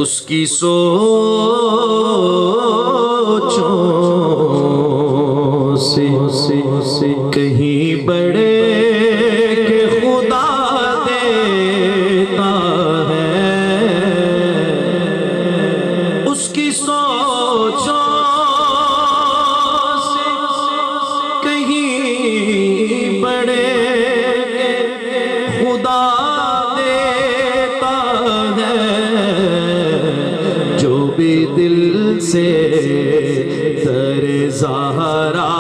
اس کی سوچوں سے کہیں بڑے کہ خدا دیتا ہے، اس کی سوچوں سے کہیں بڑے خدا دیتا ہے، جو بھی دل سے در زہرا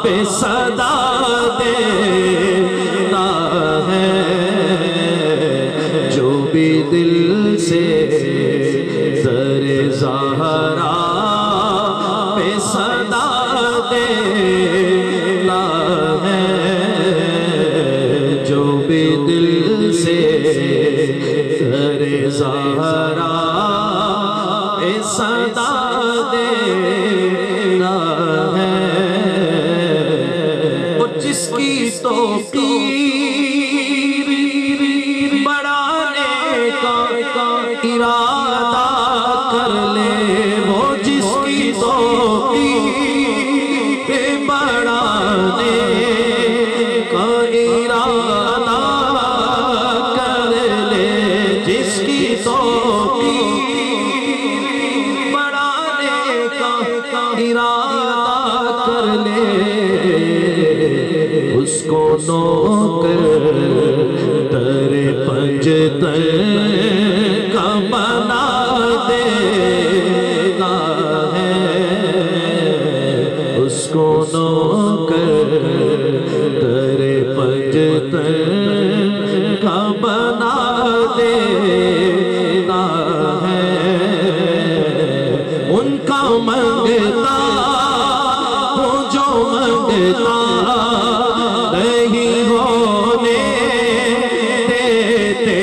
پہ صدا دیتا ہے، جو بھی دل سے در زہرا پہ صدا دیتا ہے، جو بھی دل سے در زہرا پہ صدا دیتا ہے، اور جس کی توقیر بڑھانے کا ارادہ کر لے، وہ جس کی توقیر بڑھانے کا ارادہ کر لے، جس کی توقیر بڑھانے کا ارادہ کر لے، اس کو نوکر در پنجتن کا بنا دیتا ہے، اس کو نوکر در پنجتن کا بنا دیتا ہے، ان کا منگتا ہوں جو منگتا نہیں ہونے دیتے،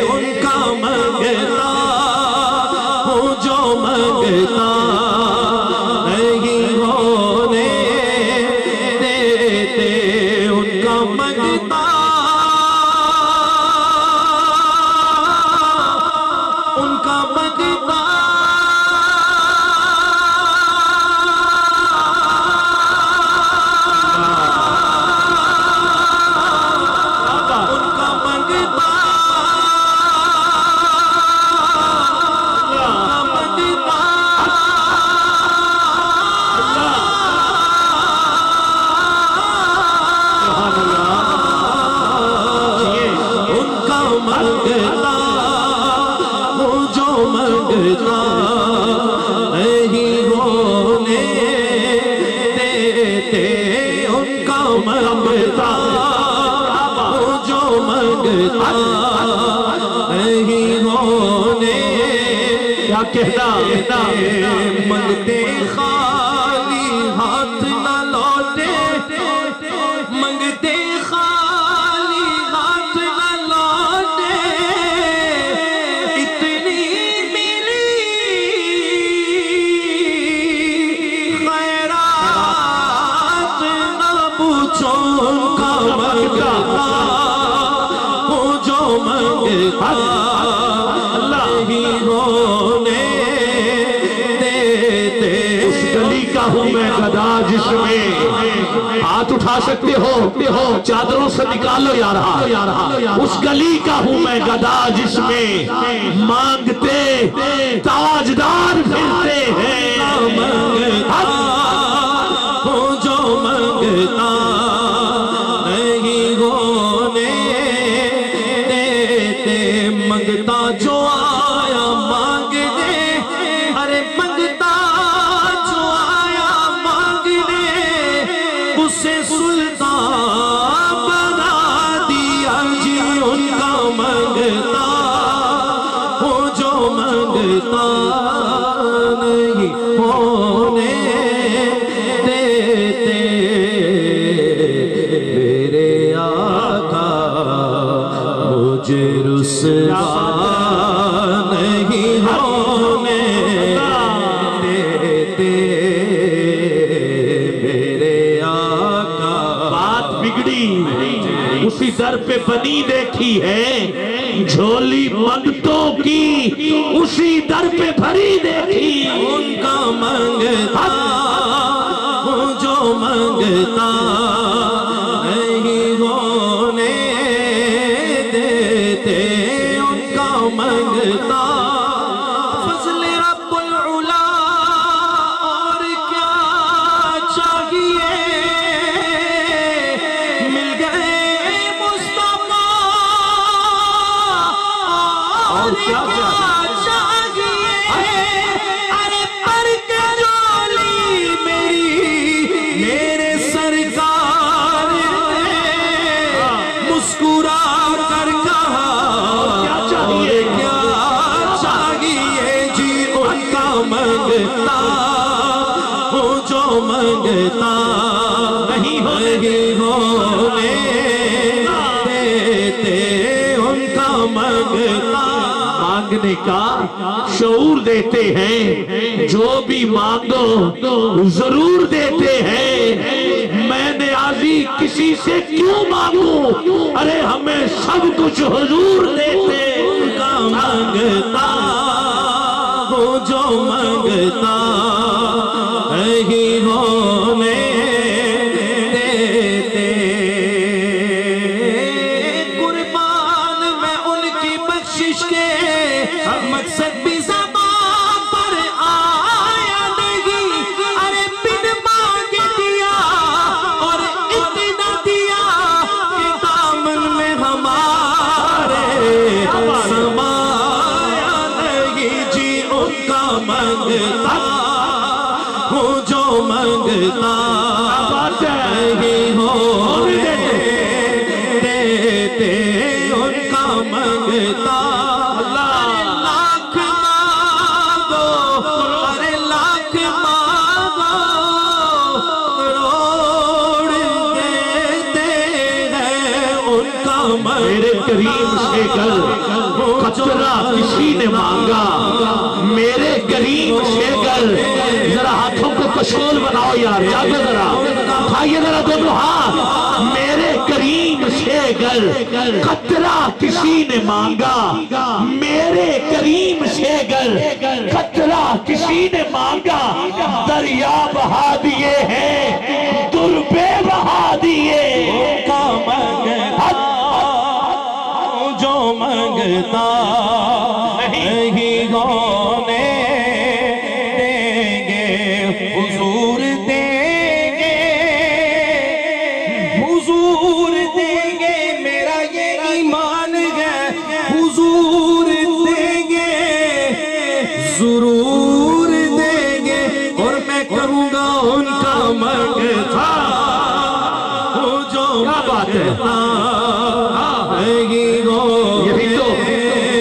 ان کا منگتا ہوں جو منگتا نہیں ہونے دیتے، ان کا منگتا ان کا منگتا منگتا ہوں جو منگتا نہیں ہونے دیتے، ان کا منگتا ہوں جو منگتا نہیں ہونے، کیا کہتا منگتے خالی ہاتھ نہ لوٹے، منگتے خالی ہاتھ نہ لوٹے، اتنی ملی خیرات نہ پوچھو، ان کا منگتا ہوں جو منگتا نہیں ہونے دیتے، اس گلی کا ہوں میں گدا جس میں ہاتھ اٹھا سکتے ہو چادروں سے نکالو یا رہا، اس گلی کا ہوں میں گدا جس میں مانگتے تاجدار پھرتے ہیں، ہوں جو منگتا نہیں ہونے دیتے، منگتا جو آیا مانگنے، ارے منگتا جو آیا مانگنے، اسے سلطان بنا دیا جی، ان کا منگتا ہوں جو منگتا نہیں ہونے دیتے، میرے آقا مجھے رسوا نہیں ہونے دیتے، میرے آقا بات بگڑی اسی در پہ بنی دیکھی ہے، جھولی منتوں کی اسی در پہ بھری دیکھی ان کا منگتا ہوں جو منگتا نہیں ہونے دیتے ان کا منگتا فضل رب العلا اور کیا چاہیے مل گئے مصطفیٰ اور کیا چاہیے ارے پر کے جولی میرے سرکار نے مسکرا کر کہا کیا چاہیے کیا چاہیے جی ان کا منگتا ہوں جو منگتا نہیں ہونے دیتے ان کا منگتا مانگنے کا شعور دیتے ہیں جو بھی مانگو ضرور دیتے ہیں میں نیازی کسی سے کیوں مانگوں ارے ہمیں سب کچھ حضور دیتے ان کا منگتا ہوں جو منگتا نہیں ہونے دیتے قربان میں ان کی بخشش کے مقصد بھی زبان پر آیا نہیں ارے بن مانگ دیا اور اتنا دیا کہ دامن میں ہمارے سمایا نہیں جی ان کا منگتا ہوں جو منگتا نہیں ہونے دیتے ان کا منگتا ارے لاکھ مانگو ارے لاکھ مانگو کروڑ دیتے ہیں ان کا میرے کریم سے کل قطرہ کسی نے مانگا میرے کریم سے کل ذرا ہاتھوں کو کشکول بناؤ یار جاگے ذرا کھائیے ذرا دونوں ہاتھ میرے کریم سے کل قطرہ کسی نے مانگا میرے کریم سے کل قطرہ کسی نے مانگا دریا بہا دیے ہیں دربے بہا دیے کا منگتا جو منگتا نہیں ہونے دیں گے حضور دیں گے حضور دیں گے میرا یہ ایمان ہے حضور دیں گے ضرور دیں گے اور میں کروں گا ان کا منگتا جو کیا بات ہے یہی تو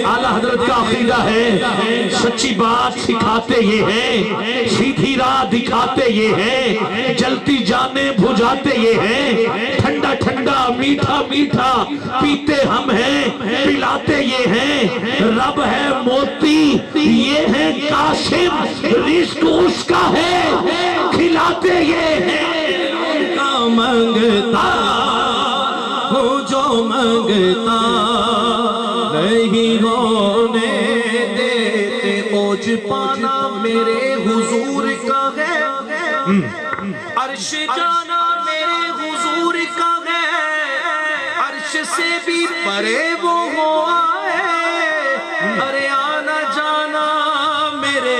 اعلیٰ حضرت کا عقیدہ ہے سچی بات سکھاتے یہ ہیں سیدھی راہ دکھاتے یہ ہیں جلتی جانیں بجھاتے یہ ہیں ٹھنڈا ٹھنڈا میٹھا میٹھا پیتے ہم ہیں پلاتے یہ ہیں رب ہے موتی یہ ہے قاسم رزق اس کا ہے کھلاتے یہ ہیں ان کا منگتا ہوں جو منگتا نہیں ہونے دیتے اوج پانا میرے حضور کا ہے عرش جانا میرے حضور کا ہے عرش سے بھی پرے وہ ہو آئے ارے آنا جانا میرے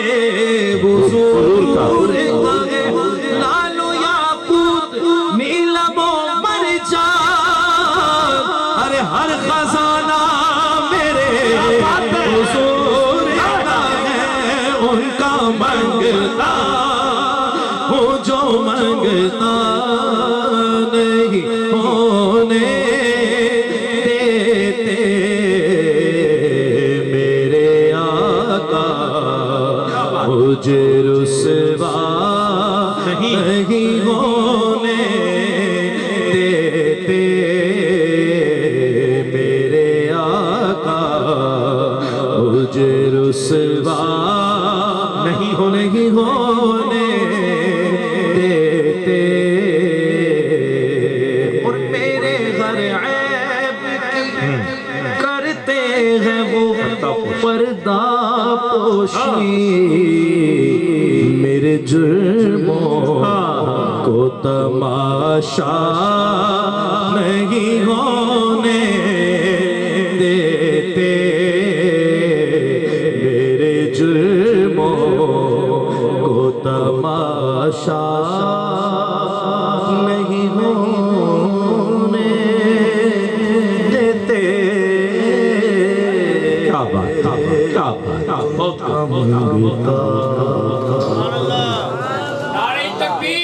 حضور کا ہے لالو یاقوت نیلم و مرجان ارے ہر خزانہ میرے حضور کا ہے ان کا منگتا ہوں جو منگتا نہیں ہونے دیتے میرے آقا مجھے رسوا نہیں ہونے دیتے میرے آقا مجھے رسوا نہیں ہونے دیتے اور میرے گھر عیب کی کرتے ہیں وہ پوشی میرے جرموں کو تماشا نہیں ہونے دیتے میرے جرموں کو تماشا نہیں ہونے دیتے کیا بات بہت